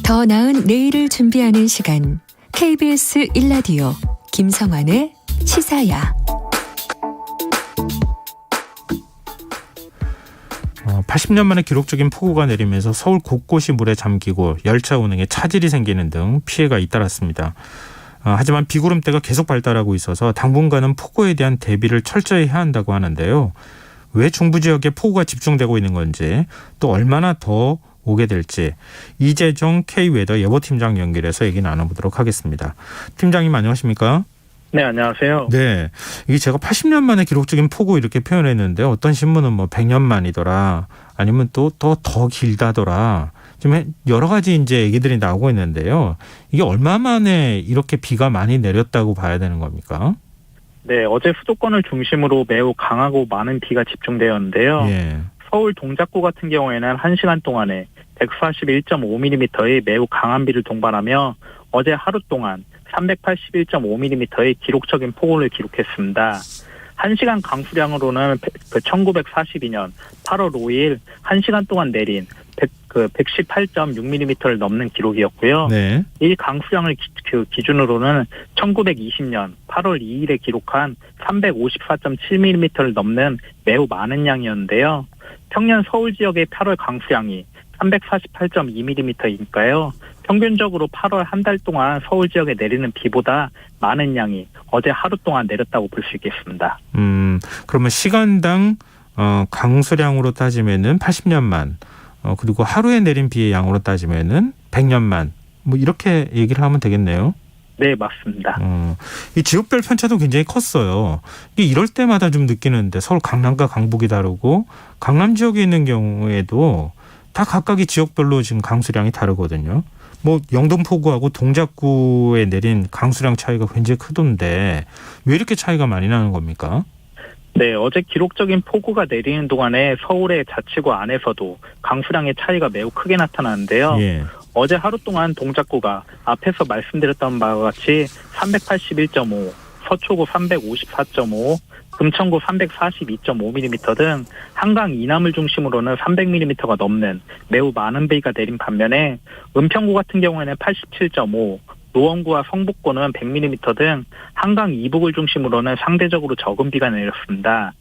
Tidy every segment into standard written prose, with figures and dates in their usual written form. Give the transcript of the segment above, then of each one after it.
더 나은 내일을 준비하는 시간 KBS 1라디오 김성환의 시사야. 80년 만에 기록적인 폭우가 내리면서 서울 곳곳이 물에 잠기고 열차 운행에 차질이 생기는 등 피해가 잇따랐습니다. 하지만 비구름대가 계속 발달하고 있어서 당분간은 폭우에 대한 대비를 철저히 해야 한다고 하는데요. 왜 중부 지역에 폭우가 집중되고 있는 건지, 또 얼마나 더 오게 될지 이재정 K웨더 예보팀장 연결해서 얘기 나눠보도록 하겠습니다. 팀장님 안녕하십니까? 네, 안녕하세요. 네, 이게 제가 80년 만에 기록적인 폭우 이렇게 표현했는데 어떤 신문은 뭐 100년 만이더라, 아니면 또 더 길다더라. 좀 여러 가지 이제 얘기들이 나오고 있는데요. 이게 얼마 만에 이렇게 비가 많이 내렸다고 봐야 되는 겁니까? 네, 어제 수도권을 중심으로 매우 강하고 많은 비가 집중되었는데요. 예. 서울 동작구 같은 경우에는 1시간 동안에 141.5mm의 매우 강한 비를 동반하며 어제 하루 동안 381.5mm의 기록적인 폭우를 기록했습니다. 1시간 강수량으로는 1942년 8월 5일 1시간 동안 내린 118.6mm를 넘는 기록이었고요. 네. 이 강수량을 기준으로는 1920년 8월 2일에 기록한 354.7mm를 넘는 매우 많은 양이었는데요. 평년 서울 지역의 8월 강수량이 348.2mm이니까요. 평균적으로 8월 한 달 동안 서울 지역에 내리는 비보다 많은 양이 어제 하루 동안 내렸다고 볼 수 있겠습니다. 그러면 시간당 강수량으로 따지면은 80년만, 그리고 하루에 내린 비의 양으로 따지면은 100년만, 뭐 이렇게 얘기를 하면 되겠네요. 네, 맞습니다. 이 지역별 편차도 굉장히 컸어요. 이게 이럴 때마다 좀 느끼는데 서울 강남과 강북이 다르고 강남 지역에 있는 경우에도 다 각각의 지역별로 지금 강수량이 다르거든요. 뭐 영등포구하고 동작구에 내린 강수량 차이가 굉장히 크던데 왜 이렇게 차이가 많이 나는 겁니까? 네, 어제 기록적인 폭우가 내리는 동안에 서울의 자치구 안에서도 강수량의 차이가 매우 크게 나타나는데요. 예. 어제 하루 동안 동작구가 앞에서 말씀드렸던 바와 같이 381.5, 서초구 354.5, 금천구 342.5mm 등 한강 이남을 중심으로는 300mm가 넘는 매우 많은 비가 내린 반면에 은평구 같은 경우에는 87.5, 노원구와 성북구는 100mm 등 한강 이북을 중심으로는 상대적으로 적은 비가 내렸습니다.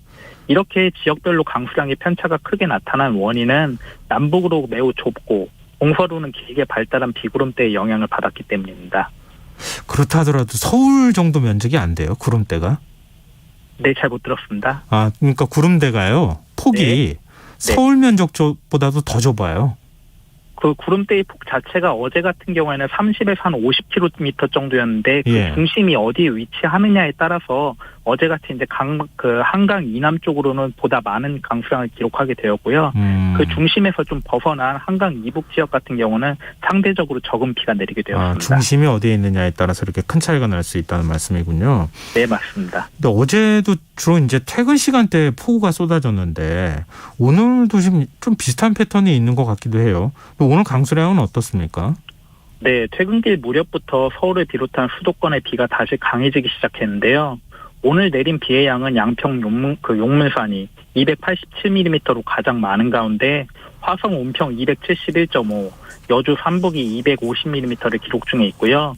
이렇게 지역별로 강수량의 편차가 크게 나타난 원인은 남북으로 매우 좁고 동서로는 길게 발달한 비구름대의 영향을 받았기 때문입니다. 그렇다 하더라도 서울 정도 면적이 안 돼요, 구름대가? 네, 잘 못 들었습니다. 그러니까 구름대가요, 폭이 서울 면적보다도 더 좁아요. 그 구름대의 폭 자체가 어제 같은 경우에는 30에서 한 50km 정도였는데 그 중심이 어디에 위치하느냐에 따라서 어제 같은 이제 한강 이남 쪽으로는 보다 많은 강수량을 기록하게 되었고요. 그 중심에서 좀 벗어난 한강 이북 지역 같은 경우는 상대적으로 적은 비가 내리게 되었습니다. 중심이 어디에 있느냐에 따라서 이렇게 큰 차이가 날 수 있다는 말씀이군요. 네, 맞습니다. 근데 어제도 주로 이제 퇴근 시간대에 폭우가 쏟아졌는데 오늘도 좀 비슷한 패턴이 있는 것 같기도 해요. 오늘 강수량은 어떻습니까? 네, 퇴근길 무렵부터 서울을 비롯한 수도권의 비가 다시 강해지기 시작했는데요. 오늘 내린 비의 양은 양평 용문산이 287mm로 가장 많은 가운데 화성 온평 271.5, 여주 삼북이 250mm를 기록 중에 있고요.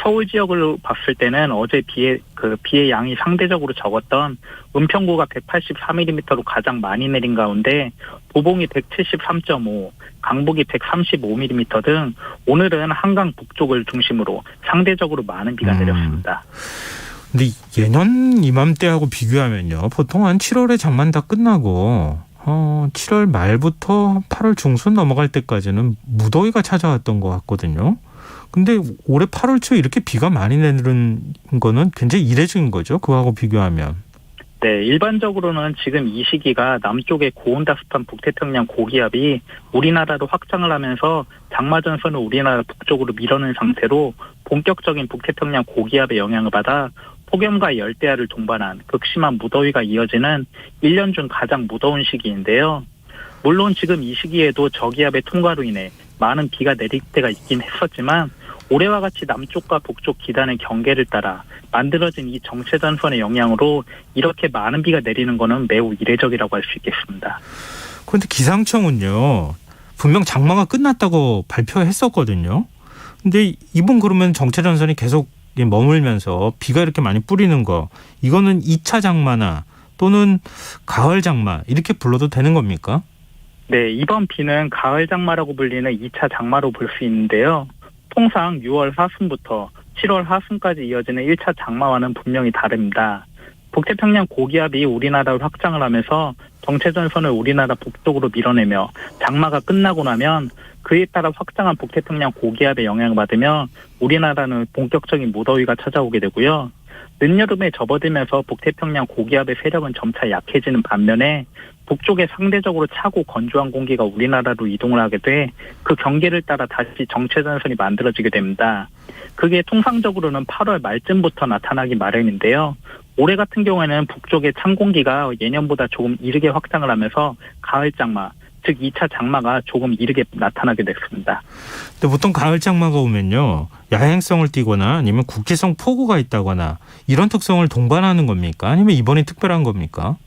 서울 지역을 봤을 때는 어제 비의 양이 상대적으로 적었던 은평구가 183mm로 가장 많이 내린 가운데 도봉이 173.5, 강북이 135mm 등 오늘은 한강 북쪽을 중심으로 상대적으로 많은 비가 내렸습니다. 근데 예년 이맘때하고 비교하면요, 보통 한 7월에 장만 다 끝나고 7월 말부터 8월 중순 넘어갈 때까지는 무더위가 찾아왔던 것 같거든요. 근데 올해 8월 초에 이렇게 비가 많이 내리는 거는 굉장히 이례적인 거죠, 그거하고 비교하면. 네, 일반적으로는 지금 이 시기가 남쪽의 고온다습한 북태평양 고기압이 우리나라로 확장을 하면서 장마전선을 우리나라 북쪽으로 밀어낸 상태로 본격적인 북태평양 고기압의 영향을 받아 폭염과 열대야를 동반한 극심한 무더위가 이어지는 1년 중 가장 무더운 시기인데요. 물론 지금 이 시기에도 저기압의 통과로 인해 많은 비가 내릴 때가 있긴 했었지만 올해와 같이 남쪽과 북쪽 기단의 경계를 따라 만들어진 이 정체전선의 영향으로 이렇게 많은 비가 내리는 것은 매우 이례적이라고 할 수 있겠습니다. 그런데 기상청은요, 분명 장마가 끝났다고 발표했었거든요. 근데 이번 그러면 정체 전선이 계속 머물면서 비가 이렇게 많이 뿌리는 거, 이거는 2차 장마나 또는 가을 장마 이렇게 불러도 되는 겁니까? 네, 이번 비는 가을 장마라고 불리는 2차 장마로 볼 수 있는데요. 통상 6월 하순부터 7월 하순까지 이어지는 1차 장마와는 분명히 다릅니다. 북태평양 고기압이 우리나라로 확장을 하면서 정체전선을 우리나라 북쪽으로 밀어내며 장마가 끝나고 나면 그에 따라 확장한 북태평양 고기압의 영향을 받으며 우리나라는 본격적인 무더위가 찾아오게 되고요. 늦여름에 접어들면서 북태평양 고기압의 세력은 점차 약해지는 반면에 북쪽에 상대적으로 차고 건조한 공기가 우리나라로 이동을 하게 돼 그 경계를 따라 다시 정체전선이 만들어지게 됩니다. 그게 통상적으로는 8월 말쯤부터 나타나기 마련인데요. 올해 같은 경우에는 북쪽의 찬 공기가 예년보다 조금 이르게 확장을 하면서 가을 장마, 즉 2차 장마가 조금 이르게 나타나게 됐습니다. 근데 보통 가을 장마가 오면요, 야행성을 띠거나 아니면 국지성 폭우가 있다거나 이런 특성을 동반하는 겁니까? 아니면 이번이 특별한 겁니까?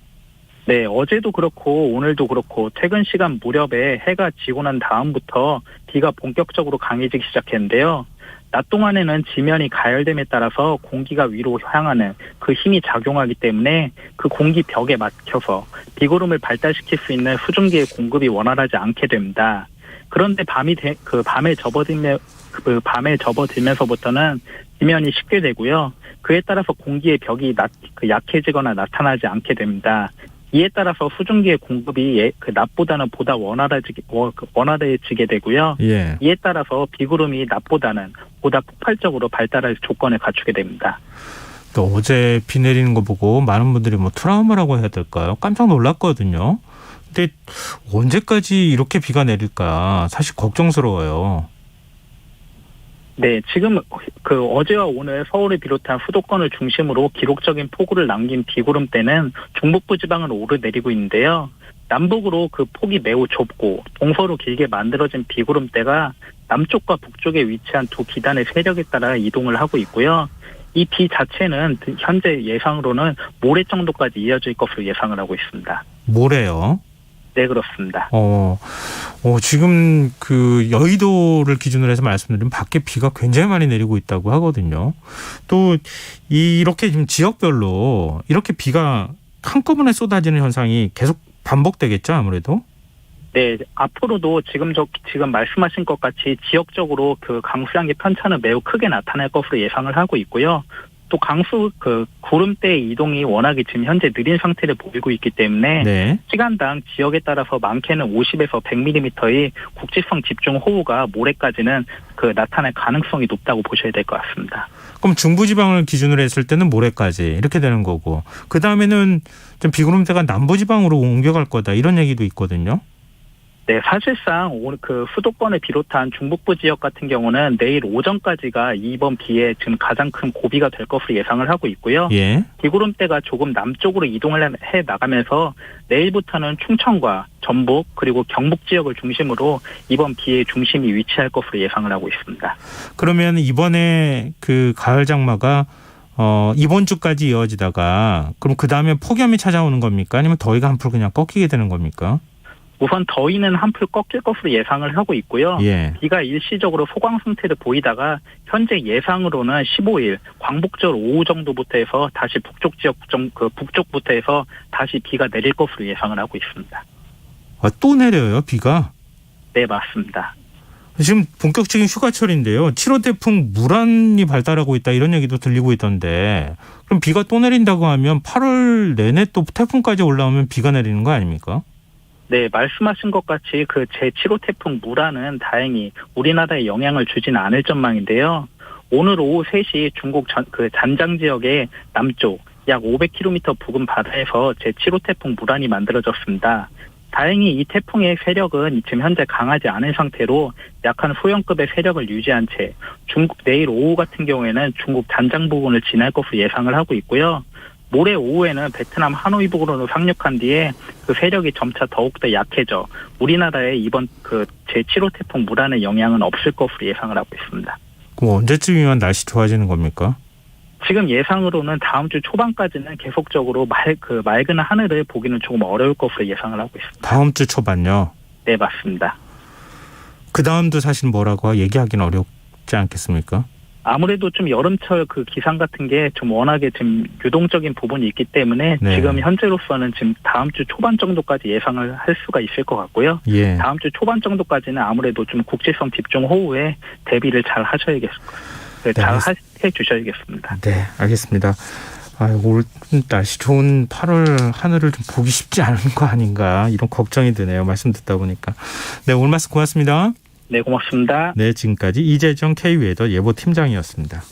네, 어제도 그렇고 오늘도 그렇고 퇴근 시간 무렵에 해가 지고 난 다음부터 비가 본격적으로 강해지기 시작했는데요. 낮 동안에는 지면이 가열됨에 따라서 공기가 위로 향하는 그 힘이 작용하기 때문에 그 공기 벽에 막혀서 비구름을 발달시킬 수 있는 수증기의 공급이 원활하지 않게 됩니다. 그런데 밤에 접어들면서부터는 지면이 식게 되고요. 그에 따라서 공기의 벽이 약해지거나 나타나지 않게 됩니다. 이에 따라서 수증기의 공급이 낮보다는 보다 원활해지게 되고요. 예. 이에 따라서 비구름이 낮보다는 보다 폭발적으로 발달할 조건을 갖추게 됩니다. 또 어제 비 내리는 거 보고 많은 분들이 트라우마라고 해야 될까요? 깜짝 놀랐거든요. 근데 언제까지 이렇게 비가 내릴까 사실 걱정스러워요. 네, 지금 어제와 오늘 서울을 비롯한 수도권을 중심으로 기록적인 폭우를 남긴 비구름대는 중북부 지방을 오르내리고 있는데요. 남북으로 그 폭이 매우 좁고 동서로 길게 만들어진 비구름대가 남쪽과 북쪽에 위치한 두 기단의 세력에 따라 이동을 하고 있고요. 이 비 자체는 현재 예상으로는 모레 정도까지 이어질 것으로 예상을 하고 있습니다. 모레요? 네, 그렇습니다. 지금 그 여의도를 기준으로 해서 말씀드리면 밖에 비가 굉장히 많이 내리고 있다고 하거든요. 또 이렇게 지금 지역별로 이렇게 비가 한꺼번에 쏟아지는 현상이 계속 반복되겠죠, 아무래도? 네, 앞으로도 지금 말씀하신 것 같이 지역적으로 그 강수량의 편차는 매우 크게 나타날 것으로 예상을 하고 있고요. 또 구름대의 이동이 워낙에 지금 현재 느린 상태를 보이고 있기 때문에 네. 시간당 지역에 따라서 많게는 50에서 100mm의 국지성 집중호우가 모레까지는 나타날 가능성이 높다고 보셔야 될 것 같습니다. 그럼 중부지방을 기준으로 했을 때는 모레까지 이렇게 되는 거고, 그 다음에는 좀 비구름대가 남부지방으로 옮겨갈 거다 이런 얘기도 있거든요. 네, 사실상 수도권을 비롯한 중북부 지역 같은 경우는 내일 오전까지가 이번 비의 지금 가장 큰 고비가 될 것으로 예상을 하고 있고요. 예. 비구름대가 조금 남쪽으로 이동을 해 나가면서 내일부터는 충청과 전북 그리고 경북 지역을 중심으로 이번 비의 중심이 위치할 것으로 예상을 하고 있습니다. 그러면 이번에 그 가을 장마가 이번 주까지 이어지다가 그럼 그 다음에 폭염이 찾아오는 겁니까? 아니면 더위가 한풀 그냥 꺾이게 되는 겁니까? 우선 더위는 한풀 꺾일 것으로 예상을 하고 있고요. 예. 비가 일시적으로 소강 상태를 보이다가 현재 예상으로는 15일 광복절 오후 정도부터 해서 다시 북쪽부터 해서 다시 비가 내릴 것으로 예상을 하고 있습니다. 또 내려요, 비가? 네, 맞습니다. 지금 본격적인 휴가철인데요. 7호 태풍 무란이 발달하고 있다 이런 얘기도 들리고 있던데, 그럼 비가 또 내린다고 하면 8월 내내 또 태풍까지 올라오면 비가 내리는 거 아닙니까? 네, 말씀하신 것 같이 제7호 태풍 무란은 다행히 우리나라에 영향을 주지는 않을 전망인데요. 오늘 오후 3시 중국 잔장 지역의 남쪽 약 500km 부근 바다에서 제7호 태풍 무란이 만들어졌습니다. 다행히 이 태풍의 세력은 지금 현재 강하지 않은 상태로 약한 소형급의 세력을 유지한 채 내일 오후 같은 경우에는 중국 잔장 부근을 지날 것으로 예상을 하고 있고요. 모레 오후에는 베트남 하노이 부근으로 상륙한 뒤에 그 세력이 점차 더욱더 약해져 우리나라에 이번 제7호 태풍 무란의 영향은 없을 것으로 예상을 하고 있습니다. 그럼 언제쯤이면 날씨 좋아지는 겁니까? 지금 예상으로는 다음 주 초반까지는 계속적으로 맑은 하늘을 보기는 조금 어려울 것으로 예상을 하고 있습니다. 다음 주 초반요? 네, 맞습니다. 그 다음도 사실 뭐라고 얘기하기는 있지 않겠습니까? 아무래도 좀 여름철 그 기상 같은 게 좀 워낙에 좀 유동적인 부분이 있기 때문에 네. 지금 현재로서는 지금 다음 주 초반 정도까지 예상을 할 수가 있을 것 같고요. 예. 다음 주 초반 정도까지는 아무래도 좀 국지성 집중 호우에 대비를 잘 하셔야겠을 거예요. 잘 해 주셔야겠습니다. 네, 알겠습니다. 올 날씨 좋은 8월 하늘을 좀 보기 쉽지 않은 거 아닌가 이런 걱정이 드네요. 말씀 듣다 보니까. 네, 오늘 말씀 고맙습니다. 네, 고맙습니다. 네, 지금까지 이재정 K웨더 예보팀장이었습니다.